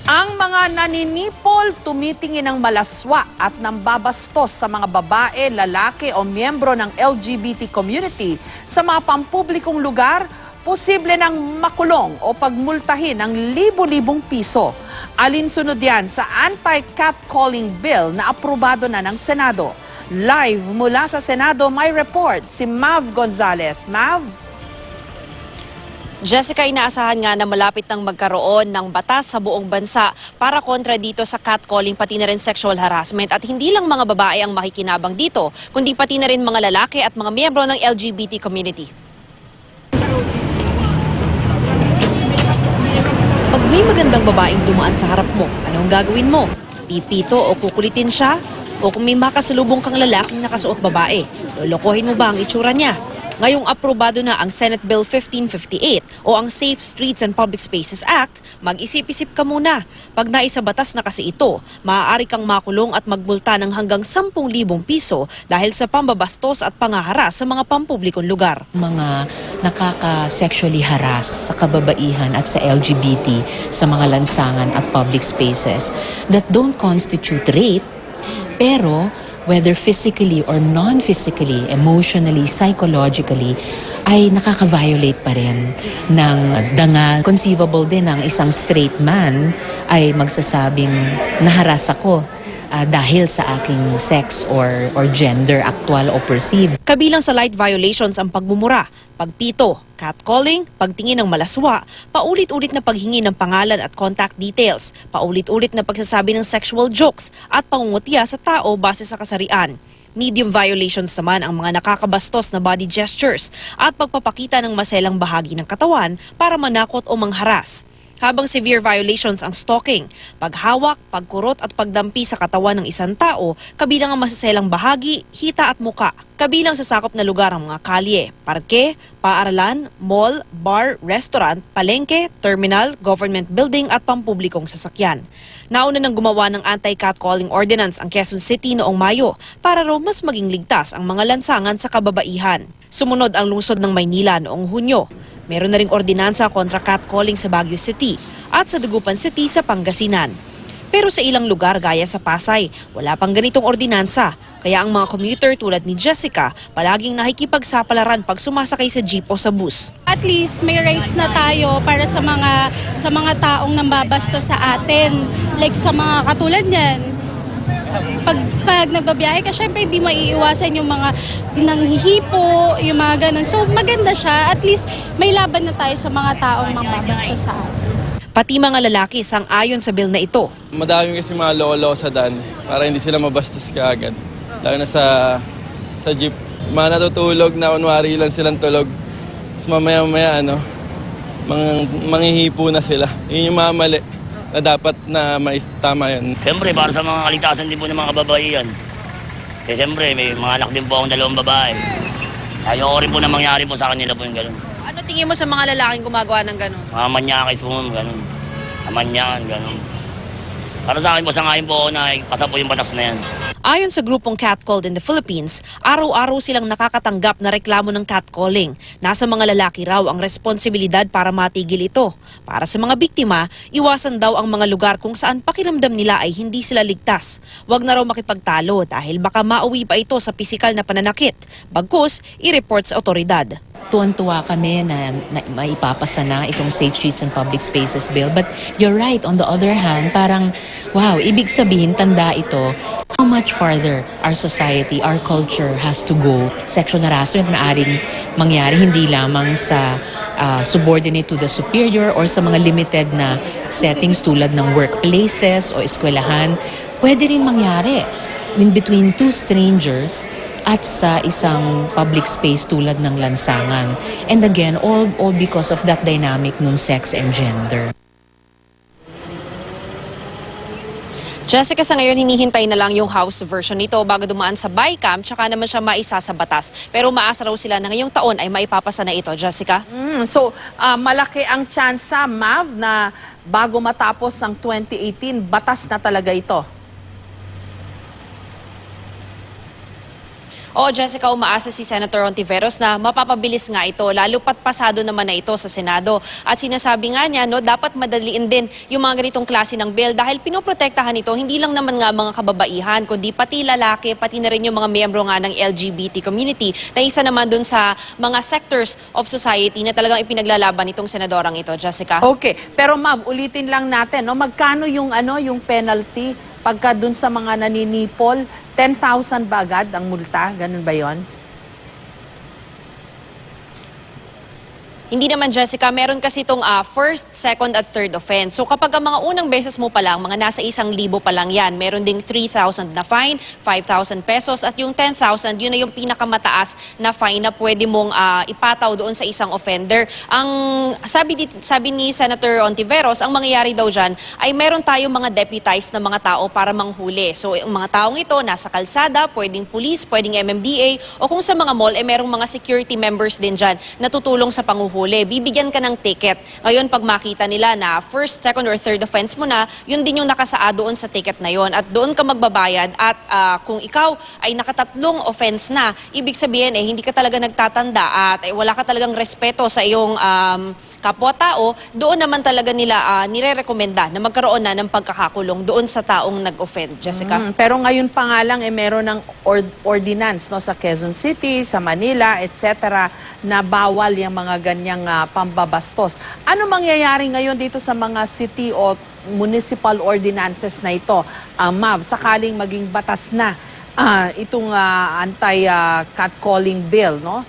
Ang mga naninipol, tumitingin ng malaswa at nambabastos sa mga babae, lalaki o miyembro ng LGBT community sa mga pampublikong lugar, posible nang makulong o pagmultahin ng libo-libong piso. Alinsunod yan sa anti-catcalling bill na aprobado na ng Senado. Live mula sa Senado, may report si Mav Gonzalez. Mav? Jessica, inaasahan nga na malapit nang magkaroon ng batas sa buong bansa para kontra dito sa catcalling pati na rin sexual harassment. At hindi lang mga babae ang makikinabang dito, kundi pati na rin mga lalaki at mga miyembro ng LGBT community. Pag may magandang babaeng dumaan sa harap mo, anong gagawin mo? Pipito o kukulitin siya? O kung may makasalubong kang lalaking nakasuot babae, lolokohin mo ba ang itsura niya? Ngayong aprobado na ang Senate Bill 1558 o ang Safe Streets and Public Spaces Act, mag-isip-isip ka muna. Pag naisabatas na kasi ito, maaari kang makulong at magmulta ng hanggang 10,000 piso dahil sa pambabastos at pangaharas sa mga pampublikong lugar. Mga nakaka-sexually harass sa kababaihan at sa LGBT sa mga lansangan at public spaces that don't constitute rape, pero whether physically or non-physically, emotionally, psychologically, ay nakaka-violate pa rin ng dangal. Conceivable din ang isang straight man ay magsasabing naharas ako dahil sa aking sex or gender, actual o perceived. Kabilang sa light violations ang pagmumura, pagpito, catcalling, pagtingin ng malaswa, paulit-ulit na paghingi ng pangalan at contact details, paulit-ulit na pagsasabi ng sexual jokes at pangungutya sa tao base sa kasarian. Medium violations naman ang mga nakakabastos na body gestures at pagpapakita ng maselang bahagi ng katawan para manakot o mangharas. Habang severe violations ang stalking, paghawak, pagkurot at pagdampi sa katawan ng isang tao, kabilang ang masaselang bahagi, hita at muka. Kabilang sa sakop na lugar ang mga kalye, parke, paaralan, mall, bar, restaurant, palengke, terminal, government building at pampublikong sasakyan. Nauna nang gumawa ng anti-catcalling ordinance ang Quezon City noong Mayo para raw mas maging ligtas ang mga lansangan sa kababaihan. Sumunod ang lungsod ng Maynila noong Hunyo. Meron na ring ordinansa kontra catcalling sa Baguio City at sa Dagupan City sa Pangasinan. Pero sa ilang lugar gaya sa Pasay, wala pang ganitong ordinansa. Kaya ang mga commuter tulad ni Jessica palaging nakikipagsapalaran pag sumasakay sa jeep o sa bus. At least may rights na tayo para sa mga taong nambabasto sa atin. Like sa mga katulad niyan. Pag nagbabiyahe ka, syempre hindi maiiwasan yung mga nanghihipo, yung mga ganun. So maganda siya, at least may laban na tayo sa mga taong mambabasto sa atin. Pati mga lalaki sang-ayon sa bill na ito. Madami kasi mga lolo sa dan para hindi sila mabastos kaagad. Lalo na sa jeep. Mga natutulog na kunwari lang silang tulog. Tapos mamaya manghihipo na sila. Yun yung mga mali na dapat na maistama yun. Siyempre, para sa mga kaligtasan din po ng mga kababaihan. Kasi siyempre, may mga anak din po akong 2 babae. Ayoko rin po na mangyari po sa kanila po yung gano'n. Ano tingin mo sa mga lalaking gumagawa ng gano'n? Mga manyakis po, gano'n. Amanyan, gano'n. Para sa akin po, sangayon po ako na ipasa po yung batas na yan. Ayon sa grupong Catcalled in the Philippines, araw-araw silang nakakatanggap na reklamo ng catcalling. Nasa mga lalaki raw ang responsibilidad para matigil ito. Para sa mga biktima, iwasan daw ang mga lugar kung saan pakiramdam nila ay hindi sila ligtas. Huwag na raw makipagtalo dahil baka mauwi pa ito sa pisikal na pananakit. Bagkus, i-report sa otoridad. Tuwan-tuwa kami na maipapasa na itong Safe Streets and Public Spaces Bill. But you're right, on the other hand, parang, wow, ibig sabihin, tanda ito, how much farther our society, our culture has to go. Sexual harassment maaring mangyari hindi lamang sa subordinate to the superior or sa mga limited na settings tulad ng workplaces o eskwelahan. Pwede rin mangyari in between two strangers at sa isang public space tulad ng lansangan. And again, all because of that dynamic ng sex and gender. Jessica, sa ngayon hinihintay na lang yung House version nito bago dumaan sa BICAM, tsaka naman siya maisa sa batas. Pero maasa raw sila na ngayong taon ay maipapasa na ito, Jessica. So, malaki ang tsansa, Mav, na bago matapos ang 2018, batas na talaga ito. Oo, Jessica, umaasa si Senator Ontiveros na mapapabilis nga ito, lalo pat pasado naman na ito sa Senado. At sinasabi nga niya, no, dapat madaliin din yung mga ganitong klase ng bill dahil pinoprotektahan ito, hindi lang naman nga mga kababaihan, kundi pati lalaki, pati na rin yung mga miyembro nga ng LGBT community na isa naman dun sa mga sectors of society na talagang ipinaglalaban itong senadorang ito, Jessica. Okay, pero Mav, ulitin lang natin, no, magkano yung yung penalty pagka dun sa mga naninipol? 10,000 ba agad ang multa? Ganun ba 'yon? Hindi naman, Jessica, meron kasi itong first, second at third offense. So kapag ang mga unang beses mo pa lang, mga nasa 1,000 pa lang yan, meron ding 3,000 na fine, 5,000 pesos, at yung 10,000, yun na yung pinakamataas na fine na pwede mong ipataw doon sa isang offender. Ang sabi ni Senator Ontiveros, ang mangyayari daw dyan ay meron tayong mga deputized na mga tao para manghuli. So ang mga taong ito, nasa kalsada, pwedeng police, pwedeng MMDA, o kung sa mga mall, merong mga security members din dyan na tutulong sa panguhuli. Bibigyan ka ng ticket. Ngayon, pag makita nila na first, second, or third offense mo na, yun din yung nakasaad doon sa ticket na yun. At doon ka magbabayad. At kung ikaw ay nakatatlong offense na, ibig sabihin hindi ka talaga nagtatanda at wala ka talagang respeto sa iyong kapwa-tao, doon naman talaga nila nire-recommenda na magkaroon na ng pagkakakulong doon sa taong nag-offend, Jessica. Pero ngayon pa nga lang, meron ng ordinance, no, sa Quezon City, sa Manila, etc., na bawal yung mga ganyang pambabastos. Ano mangyayari ngayon dito sa mga city o municipal ordinances na ito, Mav, sakaling maging batas na itong anti-catcalling bill, no,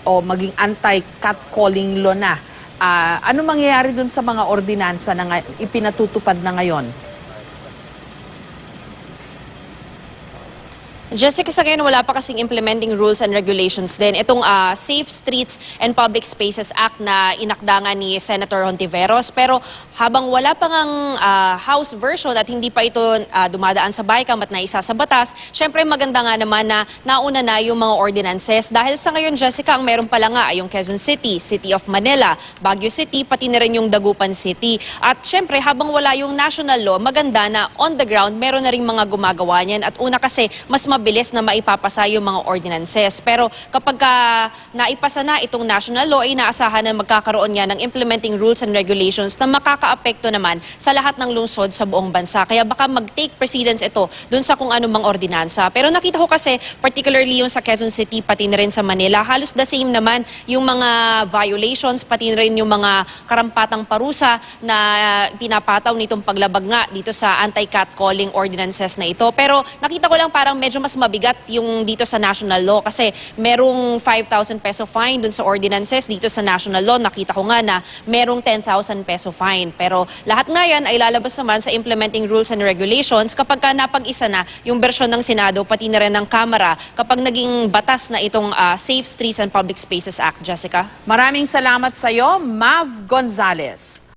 o maging anti-catcalling law na? Ano mangyayari dun sa mga ordinansa na ipinatutupad na ngayon? Jessica, sa ngayon wala pa kasing implementing rules and regulations din. Itong Safe Streets and Public Spaces Act na inakdangan ni Senator Hontiveros. Pero habang wala pa ngang House version at hindi pa ito dumadaan sa BICAM at naisa sa batas, syempre maganda nga naman na nauna na yung mga ordinances. Dahil sa ngayon, Jessica, ang meron pala nga ay yung Quezon City, City of Manila, Baguio City, pati na rin yung Dagupan City. At syempre, habang wala yung national law, maganda na on the ground, meron na rin mga gumagawa niyan. At una kasi, mas mabilis na maipapasa yung mga ordinances. Pero kapag naipasa na itong national law, ay inaasahan na magkakaroon nga ng implementing rules and regulations na makakaapekto naman sa lahat ng lungsod sa buong bansa. Kaya baka mag-take precedence ito dun sa kung anumang ordinansa. Pero nakita ko kasi, particularly yung sa Quezon City, pati na rin sa Manila, halos the same naman yung mga violations, pati na rin yung mga karampatang parusa na pinapataw nitong paglabag nga dito sa anti-catcalling ordinances na ito. Pero nakita ko lang parang medyo mas mabigat yung dito sa national law kasi merong 5,000 peso fine dun sa ordinances. Dito sa national law, nakita ko nga na merong 10,000 peso fine. Pero lahat nga yan ay lalabas naman sa implementing rules and regulations kapag napag-isa na yung bersyon ng Senado, pati na rin ng Kamara, kapag naging batas na itong Safe Streets and Public Spaces Act, Jessica. Maraming salamat sa iyo, Mav Gonzalez.